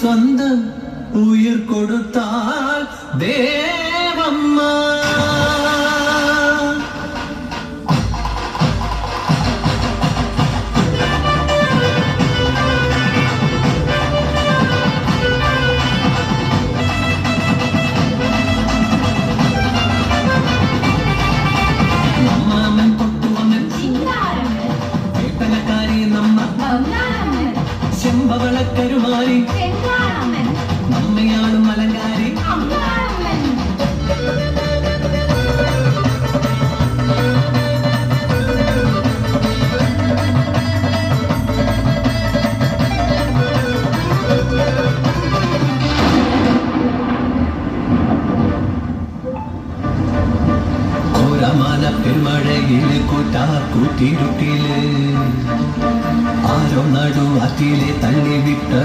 സ്വന്തം ഉയിർ കൊടുത്താൽ ദേവമ്മ. നമ്മൻ തൊട്ടുവമ്മൻ വേട്ടനക്കാരി നമ്മ ചെമ്പവളക്കരുമാരി നമ്മയാളും അലങ്കാരി. ഘോരമാന പെരുമഴയില് കൂട്ടിരുട്ടില് ആരോ നടുവാറ്റിലെ തള്ളി വിട്ടു